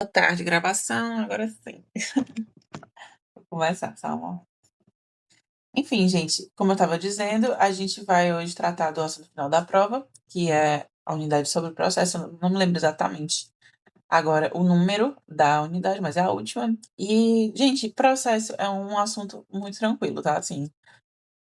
Boa tarde, gravação, agora sim. Vou começar, Salmo. Enfim, gente, como eu estava dizendo, a gente vai hoje tratar do assunto final da prova, que é a unidade sobre o processo. Eu não me lembro exatamente agora o número da unidade, mas é a última. E, gente, processo é um assunto muito tranquilo, tá? Assim,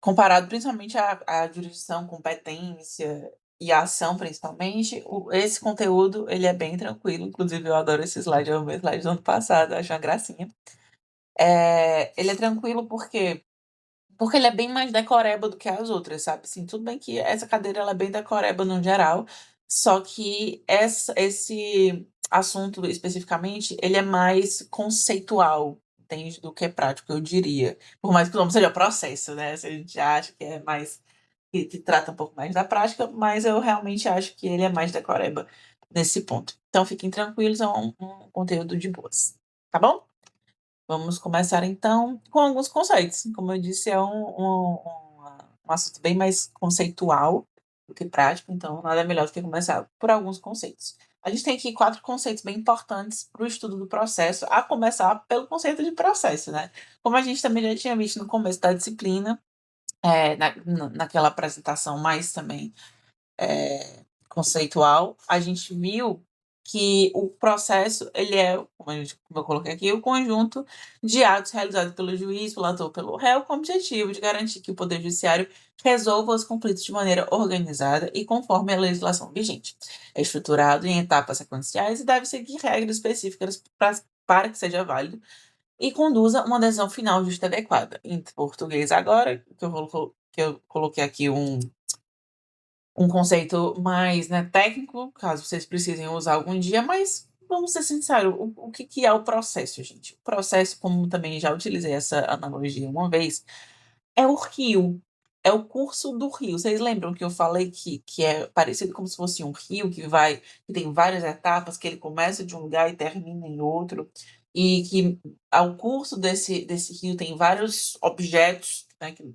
comparado principalmente à jurisdição, competência e a ação, principalmente, esse conteúdo, ele é bem tranquilo. Inclusive, eu adoro esse slide, é o meu slide do ano passado, acho uma gracinha. Ele é tranquilo porque ele é bem mais decoreba do que as outras, sabe? Assim, tudo bem que essa cadeira ela é bem decoreba no geral, só que esse assunto especificamente, ele é mais conceitual, entende? Do que prático, eu diria. Por mais que o nome seja processo, né? Se a gente acha que é mais que trata um pouco mais da prática, mas eu realmente acho que ele é mais decoreba nesse ponto. Então fiquem tranquilos, é um conteúdo de boas, tá bom? Vamos começar então com alguns conceitos. Como eu disse, é um assunto bem mais conceitual do que prático, então nada melhor do que começar por alguns conceitos. A gente tem aqui 4 conceitos bem importantes para o estudo do processo, a começar pelo conceito de processo, né? Como a gente também já tinha visto no começo da disciplina, naquela apresentação mais também conceitual, a gente viu que o processo, ele é, como eu coloquei aqui, o conjunto de atos realizados pelo juiz, pelo ator, pelo réu, com o objetivo de garantir que o Poder Judiciário resolva os conflitos de maneira organizada e conforme a legislação vigente. É estruturado em etapas sequenciais e deve seguir regras específicas para que seja válido e conduza uma decisão final justa e adequada. Em português agora, que eu coloquei aqui um conceito mais, né, técnico, caso vocês precisem usar algum dia, mas vamos ser sinceros, o que é o processo, gente? O processo, como também já utilizei essa analogia uma vez, é o rio, é o curso do rio. Vocês lembram que eu falei que é parecido como se fosse um rio que tem várias etapas, que ele começa de um lugar e termina em outro, e que ao curso desse rio tem vários objetos, né, que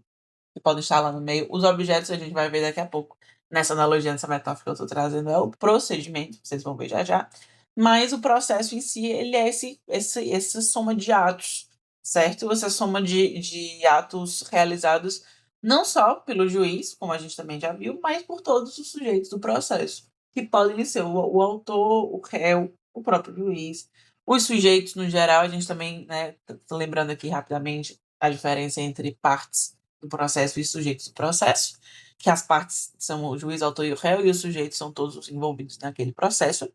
podem estar lá no meio. Os objetos a gente vai ver daqui a pouco. Nessa analogia, nessa metáfora que eu estou trazendo, é o procedimento, vocês vão ver já já. Mas o processo em si, ele é essa soma de atos, certo? Essa soma de atos realizados não só pelo juiz, como a gente também já viu, mas por todos os sujeitos do processo, que podem ser o autor, o réu, o próprio juiz, os sujeitos no geral. A gente também, né, lembrando aqui rapidamente a diferença entre partes do processo e sujeitos do processo, que as partes são o juiz, autor e o réu, e os sujeitos são todos os envolvidos naquele processo.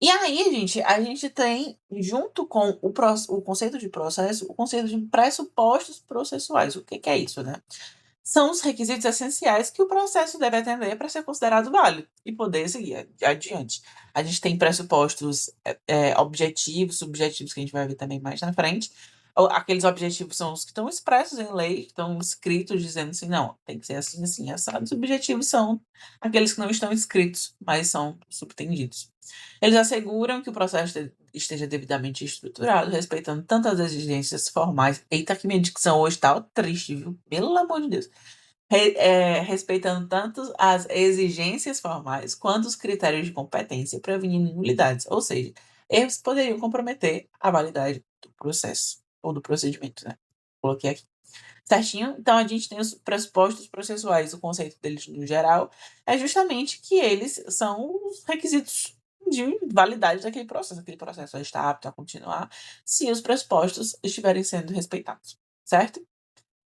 E aí, gente, a gente tem, junto com o conceito de processo, o conceito de pressupostos processuais. O que é isso, né? São os requisitos essenciais que o processo deve atender para ser considerado válido e poder seguir adiante. A gente tem pressupostos objetivos, subjetivos, que a gente vai ver também mais na frente. Aqueles objetivos são os que estão expressos em lei, que estão escritos dizendo assim, não, tem que ser assim, assim, assado. Os objetivos são aqueles que não estão escritos, mas são subtendidos. Eles asseguram que o processo esteja devidamente estruturado, respeitando tanto as exigências formais. Eita, que minha dicção hoje tá triste, viu? Pelo amor de Deus. Respeitando tanto as exigências formais quanto os critérios de competência, prevenindo nulidades. Ou seja, erros que poderiam comprometer a validade do processo ou do procedimento, né? Coloquei aqui. Certinho? Então, a gente tem os pressupostos processuais. O conceito deles, no geral, é justamente que eles são os requisitos de validade daquele processo. Aquele processo está apto a continuar se os pressupostos estiverem sendo respeitados, certo?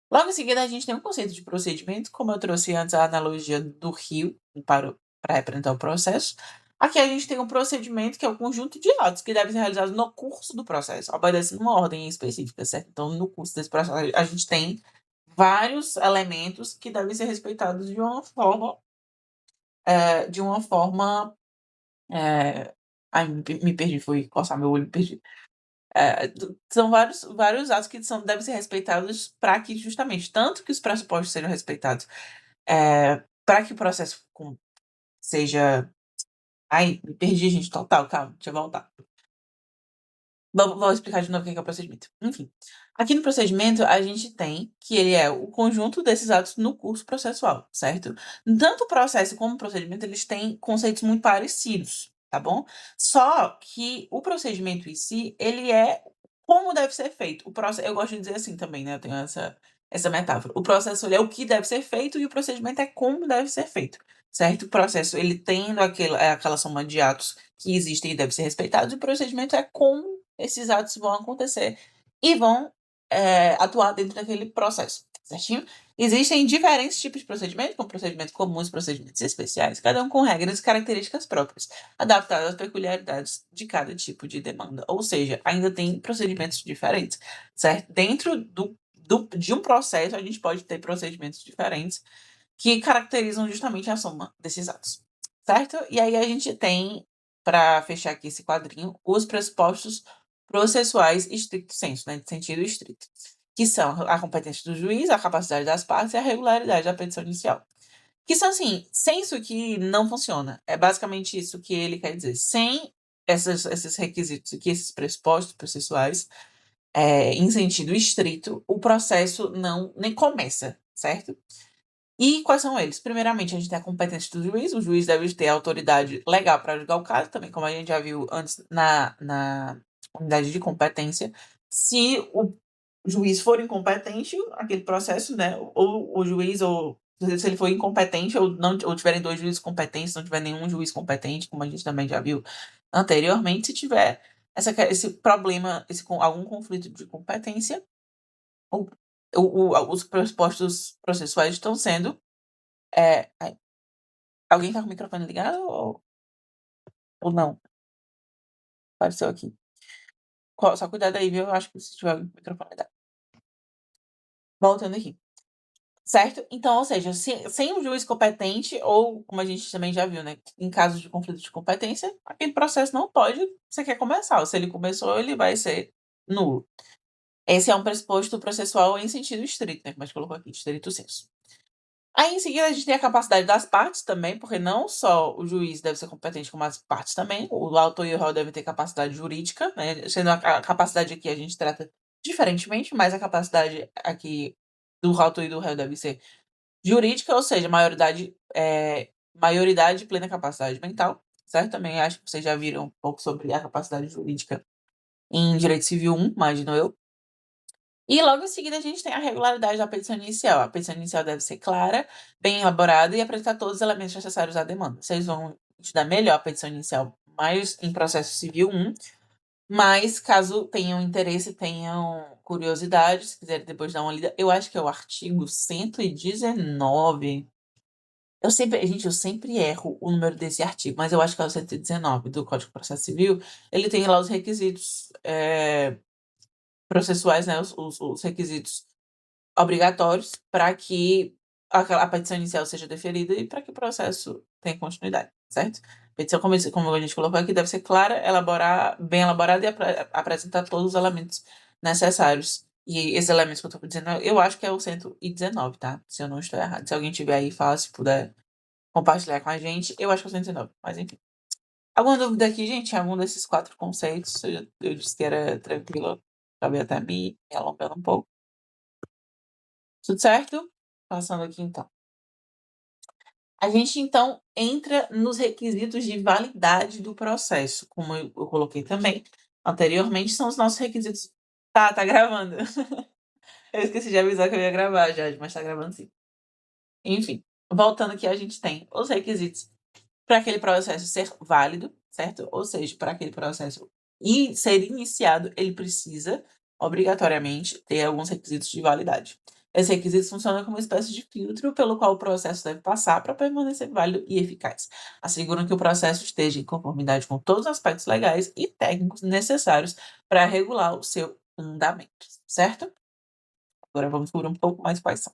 Logo em seguida, a gente tem um conceito de procedimento, como eu trouxe antes a analogia do rio para representar o processo. Aqui a gente tem um procedimento que é o conjunto de atos que devem ser realizados no curso do processo, obedecendo uma ordem específica, certo? Então, no curso desse processo, a gente tem vários elementos que devem ser respeitados de uma forma, ai, me perdi, fui coçar meu olho, me perdi. São vários atos que devem ser respeitados para que justamente, tanto que os pressupostos sejam respeitados, para que o processo seja... Ai, me perdi, gente, total, calma, deixa eu voltar. Vou explicar de novo o que é o procedimento. Enfim, aqui no procedimento, a gente tem que ele é o conjunto desses atos no curso processual, certo? Tanto o processo como o procedimento, eles têm conceitos muito parecidos, tá bom? Só que o procedimento em si, ele é como deve ser feito. Eu gosto de dizer assim também, né, eu tenho essa metáfora. O processo, ele é o que deve ser feito e o procedimento é como deve ser feito, certo? O processo, ele tendo aquela soma de atos que existem e devem ser respeitados, e o procedimento é como esses atos vão acontecer e vão, atuar dentro daquele processo, certinho? Existem diferentes tipos de procedimento, como procedimentos comuns, procedimentos especiais, cada um com regras e características próprias, adaptadas às peculiaridades de cada tipo de demanda. Ou seja, ainda tem procedimentos diferentes, certo? Dentro de um processo, a gente pode ter procedimentos diferentes que caracterizam justamente a soma desses atos, certo? E aí a gente tem, para fechar aqui esse quadrinho, os pressupostos processuais estricto sensu, né, de sentido estrito, que são a competência do juiz, a capacidade das partes e a regularidade da petição inicial. Que são, assim, sem isso aqui não funciona. É basicamente isso que ele quer dizer. Sem esses requisitos aqui, esses pressupostos processuais, em sentido estrito, o processo não nem começa, certo? E quais são eles? Primeiramente, a gente tem a competência do juiz. O juiz deve ter autoridade legal para julgar o caso, também como a gente já viu antes na unidade de competência. Se o juiz for incompetente, aquele processo, né, ou o juiz, ou se ele for incompetente, ou não, ou tiverem 2 juízes competentes, não tiver nenhum juiz competente, como a gente também já viu anteriormente, se tiver esse problema, algum conflito de competência, o os pressupostos processuais estão sendo, ai, alguém tá com o microfone ligado ou não? Apareceu aqui. Só cuidado aí, viu, eu acho que se tiver o microfone ligado. Voltando aqui. Certo? Então, ou seja, sem um juiz competente, ou como a gente também já viu, né, em casos de conflito de competência, aquele processo não pode sequer começar, ou se ele começou, ele vai ser nulo. Esse é um pressuposto processual em sentido estrito, né, como a gente colocou aqui, estrito sensu. Aí, em seguida, a gente tem a capacidade das partes também, porque não só o juiz deve ser competente, como as partes também. O autor e o réu devem ter capacidade jurídica, né? Sendo a capacidade aqui a gente trata diferentemente, mas a capacidade aqui do autor e do réu deve ser jurídica, ou seja, maioridade e plena capacidade mental, certo? Também acho que vocês já viram um pouco sobre a capacidade jurídica em Direito Civil 1, imagino eu. E logo em seguida a gente tem a regularidade da petição inicial. A petição inicial deve ser clara, bem elaborada e apresentar todos os elementos necessários à demanda. Vocês vão estudar melhor a petição inicial mais em processo civil 1, mas caso tenham interesse, tenham curiosidade, se quiserem depois dar uma lida, eu acho que é o artigo 119. Eu sempre erro o número desse artigo, mas eu acho que é o 119 do Código de Processo Civil. Ele tem lá os requisitos, processuais, né, os requisitos obrigatórios para que a petição inicial seja deferida e para que o processo tenha continuidade, certo? A petição, como a gente colocou aqui, deve ser clara, bem elaborada e apresentar todos os elementos necessários. E esses elementos que eu estou dizendo, eu acho que é o 119, tá? Se eu não estou errado. Se alguém tiver aí, fala, se puder compartilhar com a gente. Eu acho que é o 119, mas enfim. Alguma dúvida aqui, gente? Algum desses 4 conceitos? Eu disse que era tranquilo, acabei até me alongando um pouco. Tudo certo? Passando aqui então. A gente então entra nos requisitos de validade do processo, como eu coloquei também anteriormente, são os nossos requisitos. Tá gravando. Eu esqueci de avisar que eu ia gravar já, mas tá gravando sim. Enfim, voltando aqui, a gente tem os requisitos para aquele processo ser válido, certo? Ou seja, para aquele processo ser iniciado, ele precisa, obrigatoriamente, ter alguns requisitos de validade. Esses requisitos funcionam como uma espécie de filtro pelo qual o processo deve passar para permanecer válido e eficaz. Asseguram que o processo esteja em conformidade com todos os aspectos legais e técnicos necessários para regular o seu andamento, certo? Agora vamos por um pouco mais quais são.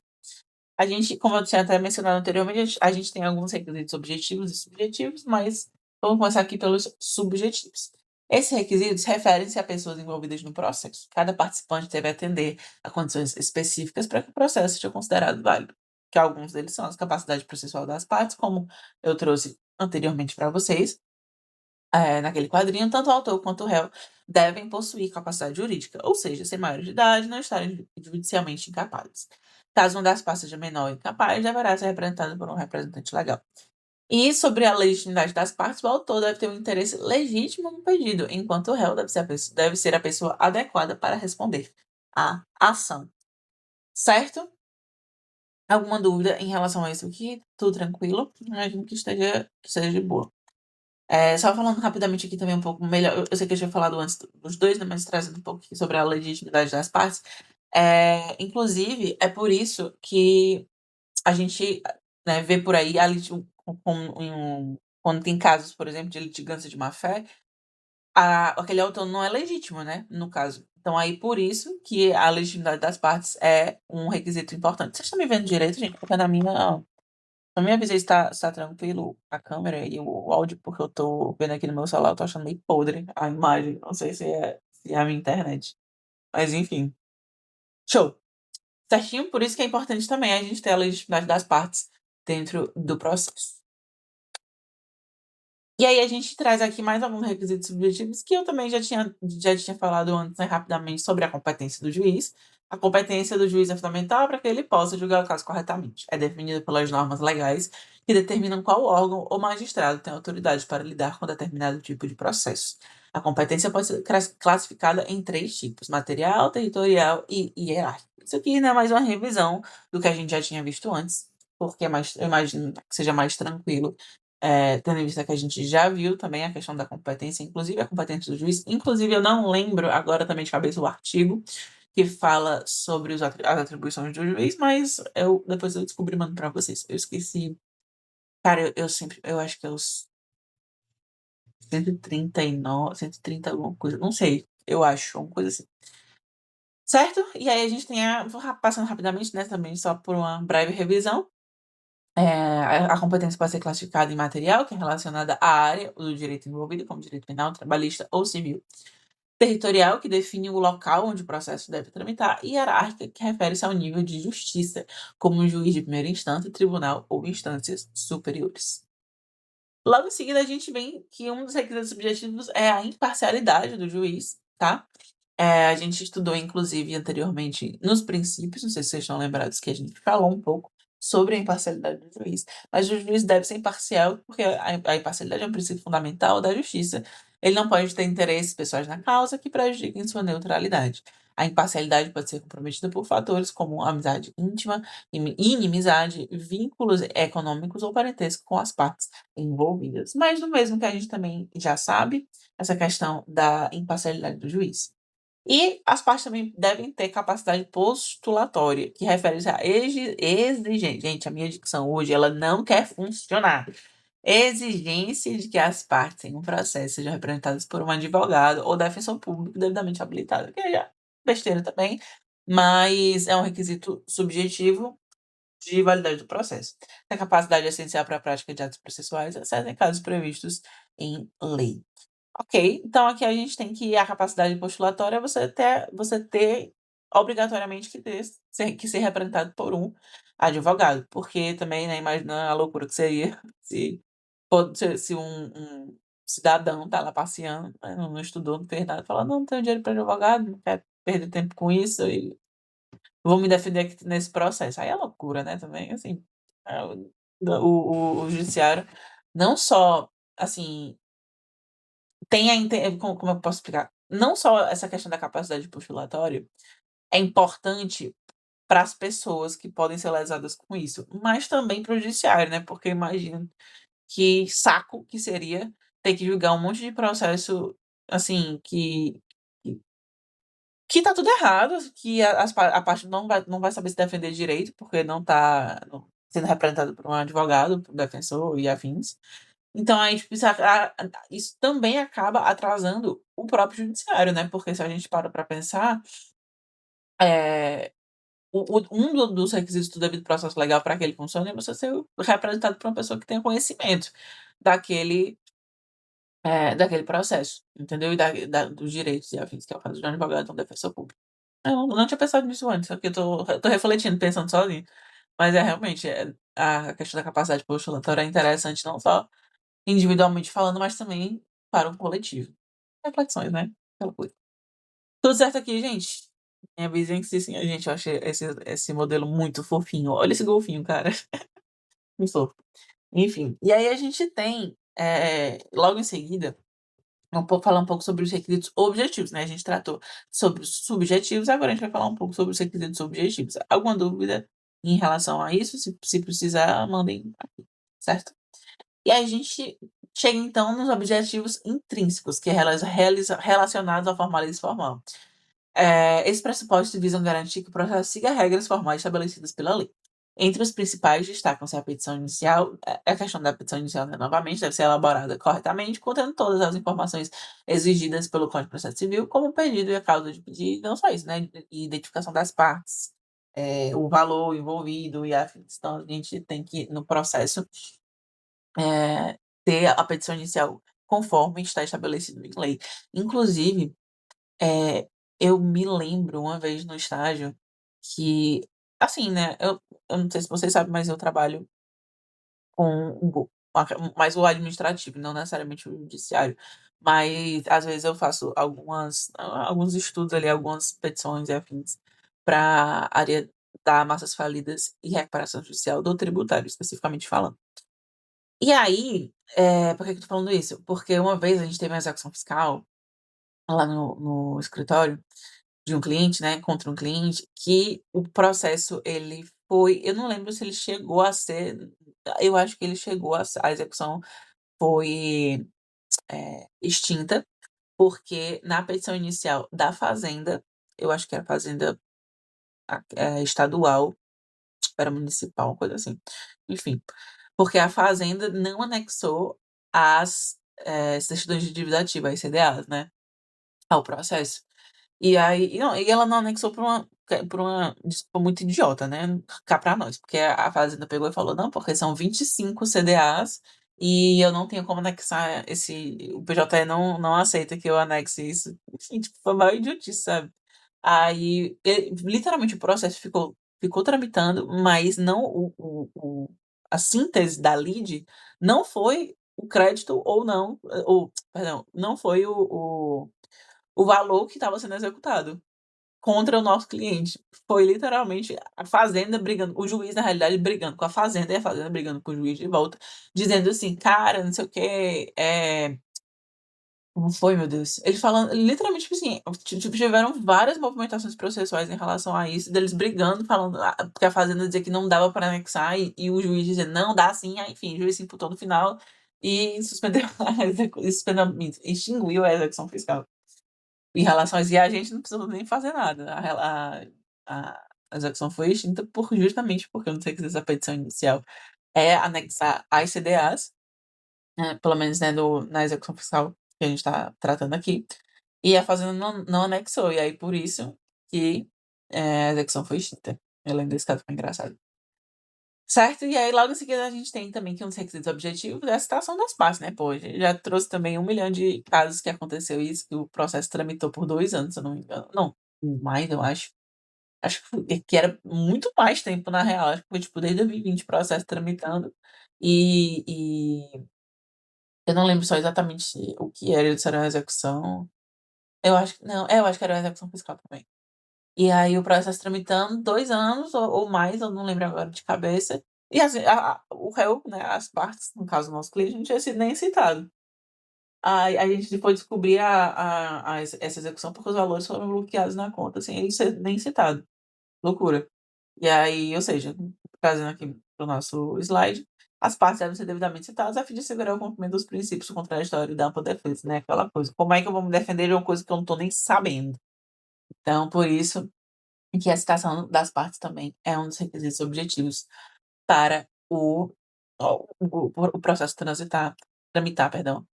A gente, como eu tinha até mencionado anteriormente, a gente tem alguns requisitos objetivos e subjetivos, mas vamos começar aqui pelos subjetivos. Esses requisitos referem-se a pessoas envolvidas no processo. Cada participante deve atender a condições específicas para que o processo seja considerado válido, que alguns deles são a capacidade processual das partes, como eu trouxe anteriormente para vocês, naquele quadrinho, tanto o autor quanto o réu devem possuir capacidade jurídica, ou seja, ser maiores de idade e não estarem judicialmente incapazes. Caso uma das partes seja menor ou incapaz, deverá ser representada por um representante legal. E sobre a legitimidade das partes, o autor deve ter um interesse legítimo no pedido, enquanto o réu deve ser a pessoa adequada para responder à ação. Certo? Alguma dúvida em relação a isso aqui? Tudo tranquilo? Imagino que esteja de boa. Só falando rapidamente aqui também um pouco melhor, eu sei que eu tinha falado antes dos dois, né, mas trazendo um pouco aqui sobre a legitimidade das partes. Inclusive, é por isso que a gente, né, vê por aí quando tem casos, por exemplo, de litigância de má-fé, aquele autor não é legítimo, né, no caso. Então aí por isso que a legitimidade das partes é um requisito importante. Vocês estão me vendo direito, gente? Porque na minha visão está tranquilo a câmera e o áudio, porque eu tô vendo aqui no meu celular, eu tô achando meio podre a imagem. Não sei se é a minha internet. Mas enfim. Show. Certinho? Por isso que é importante também a gente ter a legitimidade das partes dentro do processo. E aí a gente traz aqui mais alguns requisitos subjetivos que eu também já tinha falado antes, né, rapidamente, sobre a competência do juiz. A competência do juiz é fundamental para que ele possa julgar o caso corretamente. É definida pelas normas legais que determinam qual órgão ou magistrado tem autoridade para lidar com determinado tipo de processo. A competência pode ser classificada em 3 tipos: material, territorial e hierárquico. Isso aqui, né, é mais uma revisão do que a gente já tinha visto antes, porque eu imagino que seja mais tranquilo, tendo em vista que a gente já viu também a questão da competência, inclusive a competência do juiz. Inclusive, eu não lembro agora também de cabeça o artigo que fala sobre as atribuições do juiz, mas depois eu descobri e mando pra vocês. Eu esqueci. Cara, eu acho que é os 139, 130 alguma coisa, não sei, eu acho, uma coisa assim. Certo? E aí a gente tem passando rapidamente, né, também só por uma breve revisão. A competência pode ser classificada em material, que é relacionada à área do direito envolvido, como direito penal, trabalhista ou civil. Territorial, que define o local onde o processo deve tramitar. E hierárquica, que refere-se ao nível de justiça, como juiz de primeira instância, tribunal ou instâncias superiores. Logo em seguida, a gente vê que um dos requisitos objetivos é a imparcialidade do juiz, tá? A gente estudou, inclusive, anteriormente nos princípios, não sei se vocês estão lembrados que a gente falou um pouco sobre a imparcialidade do juiz, mas o juiz deve ser imparcial, porque a imparcialidade é um princípio fundamental da justiça. Ele não pode ter interesses pessoais na causa que prejudiquem sua neutralidade. A imparcialidade pode ser comprometida por fatores como amizade íntima, inimizade, vínculos econômicos ou parentesco com as partes envolvidas. Mas no mesmo que a gente também já sabe, essa questão da imparcialidade do juiz. E as partes também devem ter capacidade postulatória, que refere-se a exigência. Gente, a minha dicção hoje, ela não quer funcionar. Exigência de que as partes em um processo sejam representadas por um advogado ou defensor público devidamente habilitado, que é besteira também, mas é um requisito subjetivo de validade do processo. A capacidade é essencial para a prática de atos processuais, exceto em casos previstos em lei. Ok, então aqui a gente tem que a capacidade postulatória é você ter obrigatoriamente que ser representado por um advogado, porque também, né, imagina a loucura que seria se um cidadão tá lá passeando, né, não estudou, não fez nada, fala: "Não, não tenho dinheiro para advogado, não quero perder tempo com isso e vou me defender aqui nesse processo". Aí é loucura, né, também, assim, o judiciário não só, assim, tem como eu posso explicar? Não só essa questão da capacidade postulatória é importante para as pessoas que podem ser lesadas com isso, mas também para o judiciário, né, porque imagina que saco que seria ter que julgar um monte de processo, assim, que tá tudo errado, que a parte não vai saber se defender direito, porque não tá sendo representado por um advogado, por um defensor e afins. Então aí, tipo, isso também acaba atrasando o próprio judiciário, né, porque se a gente para pra pensar, eh, dos requisitos do devido processo legal para que ele funcione é você ser representado por uma pessoa que tenha conhecimento daquele, daquele processo, entendeu? E dos direitos e afins, que é o caso de um advogado ou um defensor público. Eu não tinha pensado nisso antes, só que eu tô refletindo, pensando sozinho. Mas realmente, a questão da capacidade postulatória é interessante não só individualmente falando, mas também para um coletivo. Reflexões, né, aquela coisa. Tudo certo aqui, gente? Me avisem se sim, gente, eu achei esse modelo muito fofinho. Olha esse golfinho, cara, muito fofo. Enfim, e aí a gente tem, logo em seguida, falar um pouco sobre os requisitos objetivos, né, a gente tratou sobre os subjetivos, agora a gente vai falar um pouco sobre os requisitos objetivos. Alguma dúvida em relação a isso? Se precisar, mandem aqui, certo? E aí a gente chega então nos objetivos intrínsecos, que é relacionados ao formalismo formal. Esses pressupostos visam garantir que o processo siga regras formais estabelecidas pela lei. Entre os principais destacam-se a petição inicial, a questão da petição inicial, né, novamente, deve ser elaborada corretamente, contendo todas as informações exigidas pelo Código de Processo Civil, como o pedido e a causa de pedido, e não só isso, né, e identificação das partes, o valor envolvido e afins. Então, a gente tem que, no processo, ter a petição inicial conforme está estabelecido em lei. Inclusive, eh, eu me lembro uma vez no estágio que, assim, né, eu não sei se você sabe, mas eu trabalho com mais o administrativo, não necessariamente o judiciário. Mas, às vezes, eu faço alguns estudos ali, algumas petições e afins pra área da massas falidas e recuperação judicial do tributário, especificamente falando. E aí, por que que eu tô falando isso? Porque uma vez a gente teve uma execução fiscal lá no escritório de um cliente, né, contra um cliente, que o processo ele foi, eu não lembro se ele chegou a ser, eu acho que ele chegou a execução foi, extinta, porque na petição inicial da fazenda, eu acho que era fazenda estadual, era municipal, uma coisa assim, enfim, porque a fazenda não anexou as, certidões de dívida ativa, as CDAs, né, ao processo. E aí não, e ela não anexou por uma desculpa muito idiota, né, cá pra nós, porque a fazenda pegou e falou: "Não, porque são 25 CDAs e eu não tenho como anexar o PJE não aceita que eu anexe isso". Enfim, tipo, foi a maior idiotice, sabe. Aí, literalmente o processo ficou tramitando, mas não a síntese da lide não foi o crédito ou não, ou perdão, não foi o valor que estava sendo executado contra o nosso cliente. Foi literalmente a fazenda brigando, o juiz na realidade brigando com a fazenda e a fazenda brigando com o juiz de volta, dizendo assim: "Cara, não sei o quê, como foi, meu Deus?" Ele falando literalmente, tipo assim, tipo, tiveram várias movimentações processuais em relação a isso, deles brigando, falando, porque a fazenda dizia que não dava para anexar e o juiz dizendo: "Não, dá sim". Aí, enfim, o juiz se imputou no final e suspendeu a extinguiu a execução fiscal. Em relação a isso, e a gente não precisou nem fazer nada, a execução foi extinta justamente porque um dos requisitos da petição inicial é anexar as CDAs, né, pelo menos, né, na execução fiscal que a gente está tratando aqui, e a fazenda não anexou, e aí por isso que, a execução foi extinta. Eu lembro desse caso, foi engraçado. Certo, e aí logo em seguida a gente tem também que um dos requisitos objetivos é a citação das partes, né, pô, a gente já trouxe também 1 milhão de casos que aconteceu isso, que o processo tramitou por 2 anos, se eu não me engano. Não, mais eu acho. Acho que era muito mais tempo na real, acho que foi tipo desde 2020 o processo tramitando, e eu não lembro só exatamente o que era, se era uma execução, eu acho que não, eu acho que era uma execução fiscal também. E aí o processo tramitando 2 anos ou mais, eu não lembro agora de cabeça, e assim, o réu, né, as partes, no caso o nosso cliente, não tinha sido nem citado. Aí a gente foi descobrir essa execução porque os valores foram bloqueados na conta, sem ele ser nem citado. Loucura. E aí, ou seja, trazendo aqui para o nosso slide, as partes devem ser devidamente citadas a fim de assegurar o cumprimento dos princípios contraditórios da ampla defesa, né, aquela coisa, como é que eu vou me defender de uma coisa que eu não estou nem sabendo? Então, por isso que a citação das partes também é um dos requisitos objetivos para o processo tramitar, perdão,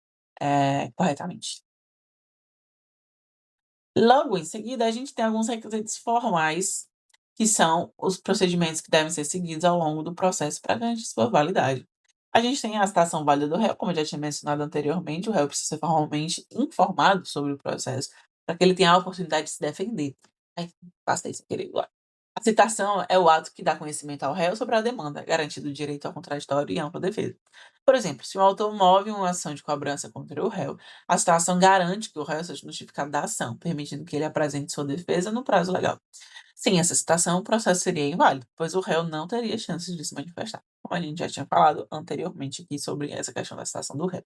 corretamente. Logo em seguida, a gente tem alguns requisitos formais, que são os procedimentos que devem ser seguidos ao longo do processo para garantir sua validade. A gente tem a citação válida do réu, como eu já tinha mencionado anteriormente, o réu precisa ser formalmente informado sobre o processo, para que ele tenha a oportunidade de se defender. Ai, passei sem querer agora. A citação é o ato que dá conhecimento ao réu sobre a demanda, garantindo o direito ao contraditório e ampla defesa. Por exemplo, se o autor move uma ação de cobrança contra o réu, a citação garante que o réu seja notificado da ação, permitindo que ele apresente sua defesa no prazo legal. Sem essa citação, o processo seria inválido, pois o réu não teria chances de se manifestar, como a gente já tinha falado anteriormente aqui sobre essa questão da citação do réu.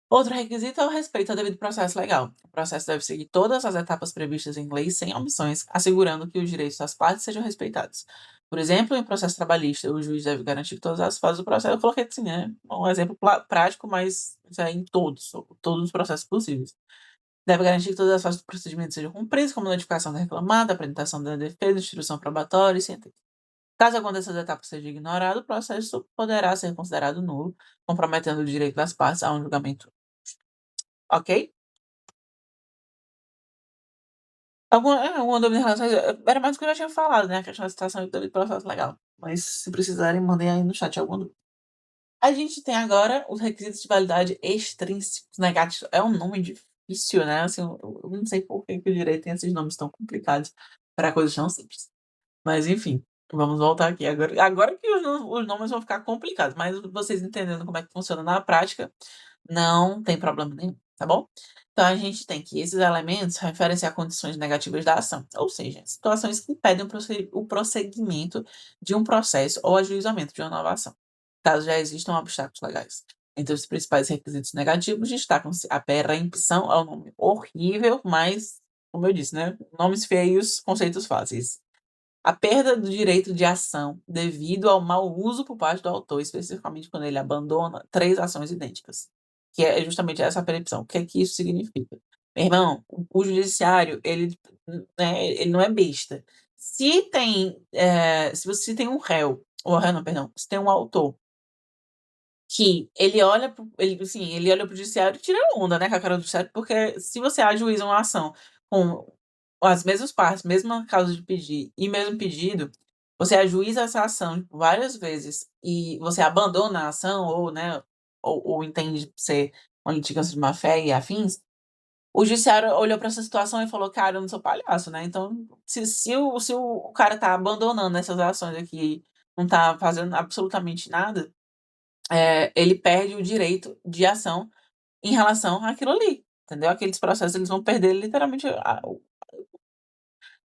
Outro requisito é o respeito ao devido processo legal. O processo deve seguir todas as etapas previstas em lei sem omissões, assegurando que os direitos das partes sejam respeitados. Por exemplo, em processo trabalhista, o juiz deve garantir que todas as fases do processo. Eu coloquei assim, né? Um exemplo prático, mas isso é em todos os processos possíveis. Deve garantir que todas as fases do procedimento sejam cumpridas, como notificação da reclamada, apresentação da defesa, instrução probatória e sentença. Caso alguma dessas etapas seja ignorada, o processo poderá ser considerado nulo, comprometendo o direito das partes a um julgamento. Ok? Alguma dúvida em relação a isso? Era mais do que eu já tinha falado, né, a questão da citação e do processo legal. Mas se precisarem, mandem aí no chat alguma dúvida. A gente tem agora os requisitos de validade extrínsecos negativos. É um nome difícil, né, assim, eu não sei por que que o direito tem esses nomes tão complicados para coisas tão simples. Mas enfim, vamos voltar aqui. Agora que os nomes vão ficar complicados, mas vocês entendendo como é que funciona na prática, não tem problema nenhum, tá bom? Então a gente tem que esses elementos referem-se a condições negativas da ação, ou seja, situações que impedem o prosseguimento de um processo ou ajuizamento de uma nova ação, caso já existam obstáculos legais. Entre os principais requisitos negativos destacam-se a perempção, é um nome horrível, mas, como eu disse, né, nomes feios, conceitos fáceis. A perda do direito de ação devido ao mau uso por parte do autor, especificamente quando ele abandona 3 ações idênticas, que é justamente essa percepção. O que é que isso significa? Meu irmão, o judiciário, né, ele não é besta. Se tem, se você tem um réu, ou réu não, perdão, se tem um autor que ele olha para o judiciário e tira onda, né, com a cara do judiciário, porque se você ajuiza uma ação com as mesmas partes, mesma causa de pedir e mesmo pedido, você ajuiza essa ação tipo, várias vezes e você abandona a ação ou, né, ou entende ser uma litigância de má-fé e afins, o judiciário olhou para essa situação e falou: "Cara, eu não sou palhaço, né, então se o cara tá abandonando essas ações aqui, não tá fazendo absolutamente nada, ele perde o direito de ação em relação àquilo ali, entendeu? Aqueles processos eles vão perder literalmente a o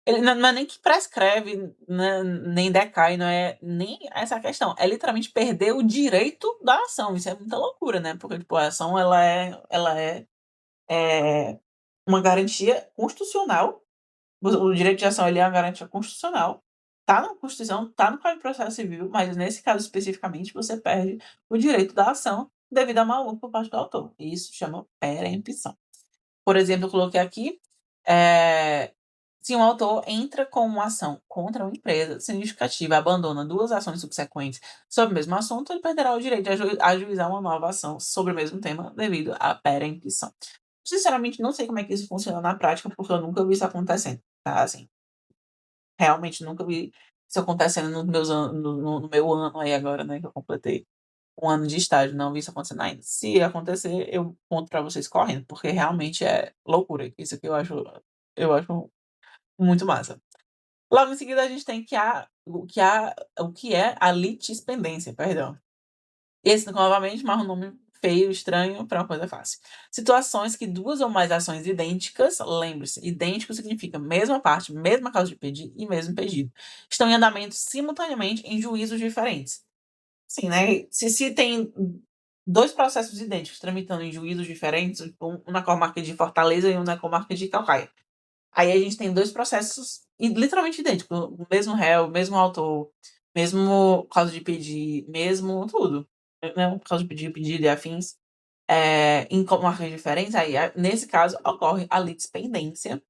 ele não é nem que prescreve, né, nem decai, não é nem essa a questão, é literalmente perder o direito da ação, isso é muita loucura, né, porque, tipo, a ação ela é uma garantia constitucional, o direito de ação ele é uma garantia constitucional, tá na Constituição, tá no Código de Processo Civil, mas nesse caso especificamente você perde o direito da ação devido a mau uso por parte do autor, e isso chama perempção. Por exemplo, eu coloquei aqui, eh, se um autor entra com uma ação contra uma empresa sem justificativa, abandona 2 ações subsequentes sobre o mesmo assunto, ele perderá o direito de ajuizar uma nova ação sobre o mesmo tema devido à perempção. Sinceramente, não sei como é que isso funciona na prática, porque eu nunca vi isso acontecendo, tá, assim, realmente nunca vi isso acontecendo nos meus an no meu ano aí agora, né, que eu completei 1 ano de estágio, não vi isso acontecendo ainda. Se acontecer, eu conto pra vocês correndo, porque realmente é loucura. Isso aqui eu acho muito massa. Logo em seguida, a gente tem o que é a litispendência, perdão. Esse, novamente, mais um nome feio, estranho para uma coisa fácil. Situações que 2 ou mais ações idênticas, lembre-se, idêntico significa mesma parte, mesma causa de pedir e mesmo pedido, estão em andamento simultaneamente em juízos diferentes. Sim, né, se tem 2 processos idênticos tramitando em juízos diferentes, um na comarca de Fortaleza e um na comarca de Calcaia. Aí a gente tem 2 processos literalmente idênticos, o mesmo réu, mesmo autor, mesmo causa de pedir, mesmo tudo, né, causa de pedir, pedido e afins, em comarcas diferentes, aí nesse caso ocorre a litispendência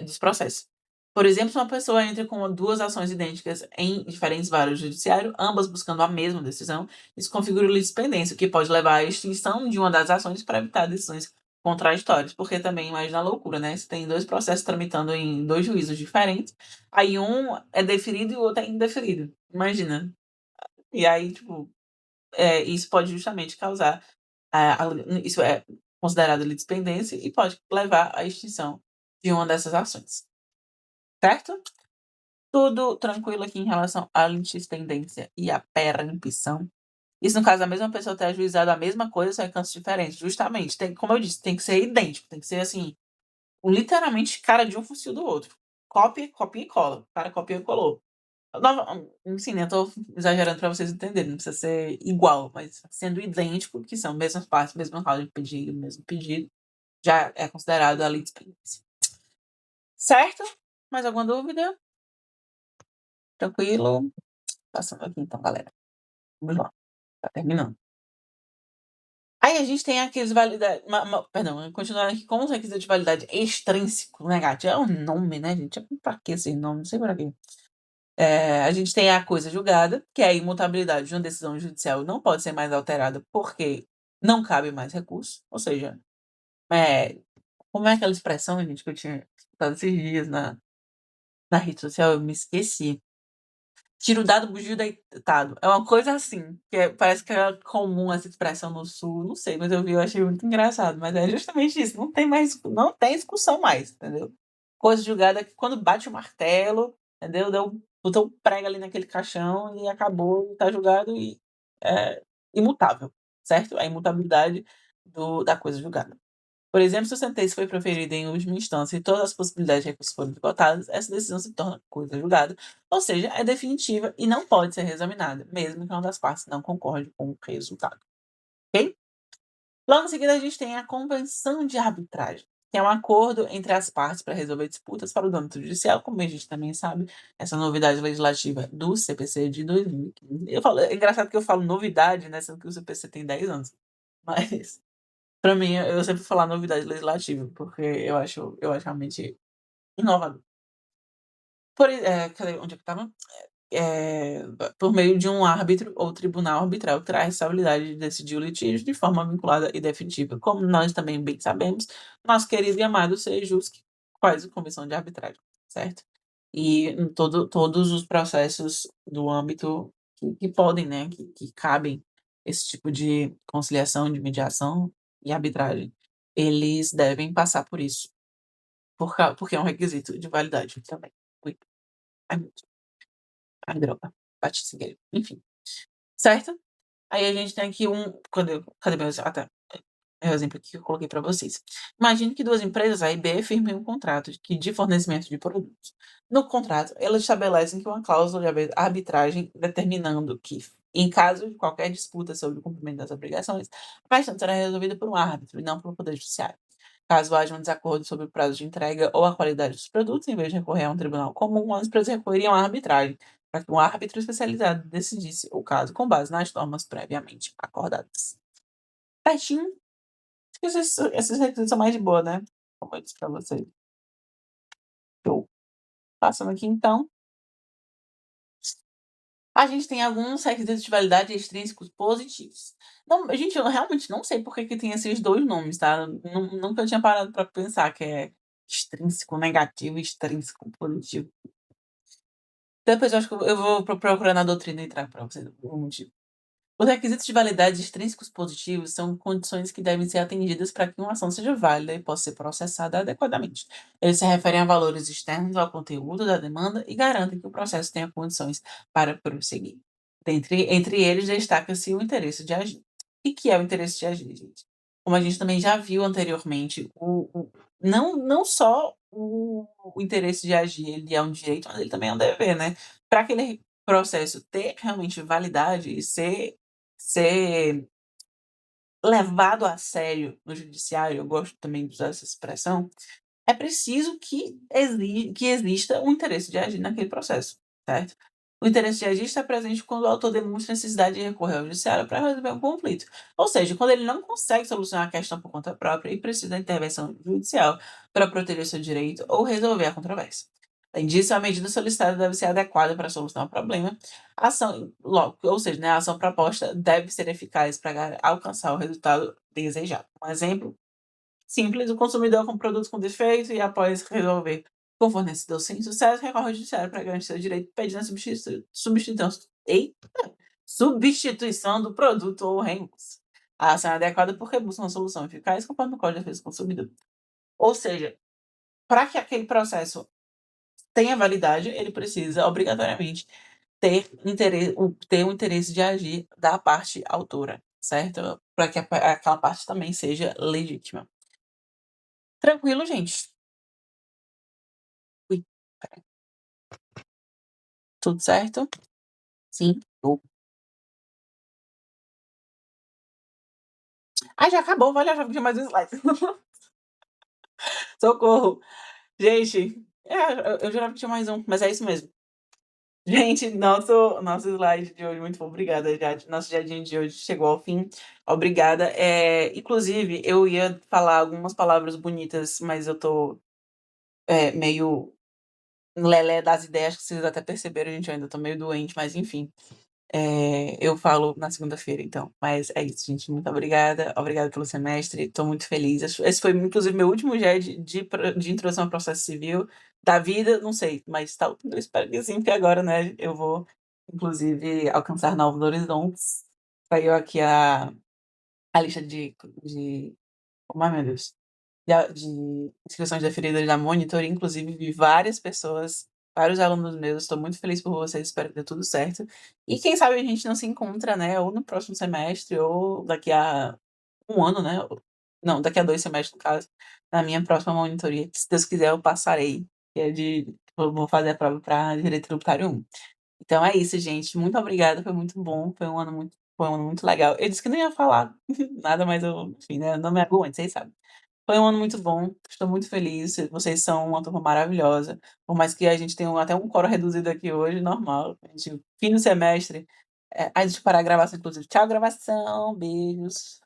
dos processos. Por exemplo, se uma pessoa entra com 2 ações idênticas em diferentes varas do judiciário, ambas buscando a mesma decisão, isso configura litispendência, o que pode levar à extinção de uma das ações para evitar decisões contraditórias, porque também imagina a loucura, né, se tem 2 processos tramitando em 2 juízos diferentes, aí um é deferido e o outro é indeferido, imagina. E aí, tipo, isso pode justamente causar isso é considerado litispendência e pode levar à extinção de uma dessas ações. Certo? Tudo tranquilo aqui em relação à litispendência e à perempção? Isso no caso a mesma pessoa ter ajuizado a mesma coisa, só em cantos diferentes. Justamente, como eu disse, tem que ser idêntico, tem que ser assim, literalmente cara de um focinho do outro. Copia e cola. O cara copiou e colou. Sim, né, eu tô exagerando pra vocês entenderem, não precisa ser igual, mas sendo idêntico, que são mesmas partes, mesma causa de pedido, mesmo pedido, já é considerado a litisperícia. Certo? Mais alguma dúvida? Tranquilo? Passando aqui então, galera. Vamos lá. Tá terminando. Aí a gente tem aqueles validade. Perdão, continuando aqui com os requisitos de validade extrínseco negativo. É um nome, né, gente? Pra que esse nome? Não sei pra quê. A gente tem a coisa julgada, que é a imutabilidade de uma decisão judicial não pode ser mais alterada porque não cabe mais recurso. Ou seja, como é aquela expressão, gente, que eu tinha escutado esses dias na rede social? Eu me esqueci. Tira o dado, bugio deitado. É uma coisa assim, parece que é comum essa expressão no sul, não sei, mas eu achei muito engraçado. Mas é justamente isso, não tem discussão mais, entendeu? Coisa julgada que quando bate o martelo, entendeu? Botou um prego ali naquele caixão e acabou, tá julgado e é imutável, certo? A imutabilidade da coisa julgada. Por exemplo, se o sentença foi proferida em última instância e todas as possibilidades de recurso foram esgotadas, essa decisão se torna coisa julgada, ou seja, é definitiva e não pode ser reexaminada, mesmo que uma das partes não concorde com o resultado. Ok? Logo em seguida, a gente tem a Convenção de Arbitragem, que é um acordo entre as partes para resolver disputas para o âmbito judicial, como a gente também sabe, essa novidade legislativa do CPC de 2015. É engraçado que eu falo novidade, né, sendo que o CPC tem 10 anos, mas pra mim, eu sempre vou falar novidade legislativa, porque eu acho realmente inovador. Cadê? Onde é que estava? Por meio de um árbitro ou tribunal arbitral que terá a responsabilidade de decidir o litígio de forma vinculada e definitiva. Como nós também bem sabemos, nosso querido e amado Sejusc faz a comissão de arbitragem, certo? E em todos os processos do âmbito que podem, né, que cabem esse tipo de conciliação, de mediação e arbitragem, eles devem passar por isso, porque é um requisito de validade também. Ui, ai, meu Deus, ai, droga, bati sem querer. Enfim, certo? Aí a gente tem aqui cadê meu exemplo? Ah, tá. É o exemplo aqui que eu coloquei para vocês. Imagine que duas empresas, A e B, firmem um contrato de fornecimento de produtos. No contrato, elas estabelecem que uma cláusula de arbitragem determinando que, em caso de qualquer disputa sobre o cumprimento das obrigações, a questão será resolvida por um árbitro e não pelo Poder Judiciário. Caso haja um desacordo sobre o prazo de entrega ou a qualidade dos produtos, em vez de recorrer a um tribunal comum, as empresas recorreriam à arbitragem, para que um árbitro especializado decidisse o caso com base nas normas previamente acordadas. Certinho? Esses requisitos são mais de boa, né? Como eu disse pra vocês. Show. Passando aqui, então. A gente tem alguns requisitos de validade extrínsecos positivos. Não, gente, eu realmente não sei por que tem esses dois nomes, tá? Nunca tinha parado pra pensar que é extrínseco negativo e extrínseco positivo. Depois eu acho que eu vou procurar na doutrina e trago pra vocês o motivo. Os requisitos de validade extrínsecos positivos são condições que devem ser atendidas para que uma ação seja válida e possa ser processada adequadamente. Eles se referem a valores externos ao conteúdo da demanda e garantem que o processo tenha condições para prosseguir. Entre eles, destaca-se o interesse de agir. O que é o interesse de agir, gente? Como a gente também já viu anteriormente, não só o interesse de agir ele é um direito, mas ele também é um dever, né? Para aquele processo ter realmente validade e ser levado a sério no judiciário, eu gosto também de usar essa expressão, é preciso que exista um interesse de agir naquele processo, certo? O interesse de agir está presente quando o autor demonstra necessidade de recorrer ao judiciário para resolver um conflito. Ou seja, quando ele não consegue solucionar a questão por conta própria e precisa da intervenção judicial para proteger seu direito ou resolver a controvérsia. Além disso, a medida solicitada deve ser adequada para solucionar o problema. Ou seja, né, a ação proposta deve ser eficaz para alcançar o resultado desejado. Um exemplo simples: o consumidor com produtos com defeito e, após resolver com o fornecedor sem sucesso, recorre ao judiciário para garantir seu direito, pedindo a substituição do produto ou reembolso. A ação é adequada porque busca uma solução eficaz conforme o Código de Defesa do Consumidor. Ou seja, para que aquele processo tenha validade, ele precisa, obrigatoriamente, ter o interesse de agir da parte autora, certo? Para que aquela parte também seja legítima. Tranquilo, gente? Ui, tudo certo? Sim. Ai, já acabou, olha, já vi mais um slide. Socorro. Gente, eu jurava que tinha mais um, mas é isso mesmo. Gente, nosso slide de hoje, muito obrigada, Jade. Nosso jardim de hoje chegou ao fim. Obrigada. Inclusive, eu ia falar algumas palavras bonitas, mas eu tô meio lelé das ideias, que vocês até perceberam, gente. Eu ainda tô meio doente, mas enfim. Eu falo na segunda-feira, então. Mas é isso, gente. Muito obrigada. Obrigada pelo semestre. Estou muito feliz. Esse foi, inclusive, meu último dia de introdução ao processo civil da vida, não sei, mas tá, eu espero que sim, porque agora, né, eu vou, inclusive, alcançar novos horizontes. Saiu aqui a lista de. Oh, meu Deus, de inscrições deferidas da Monitor, inclusive vi várias pessoas, vários alunos meus, estou muito feliz por vocês, espero que dê tudo certo. E quem sabe a gente não se encontra, né, ou no próximo semestre, ou daqui a um ano, né? Não, daqui a 2 semestres, no caso, na minha próxima monitoria, que se Deus quiser eu passarei, que é eu vou fazer a prova para Direito Tributário 1. Então é isso, gente. Muito obrigada, foi muito bom, foi um ano muito legal. Eu disse que não ia falar nada, mas eu, enfim, né, não me aguento, vocês sabem. Foi um ano muito bom, estou muito feliz, vocês são uma turma maravilhosa, por mais que a gente tenha até um coro reduzido aqui hoje, normal, a gente fim do semestre, deixa eu parar a gravação inclusive. Tchau gravação, beijos.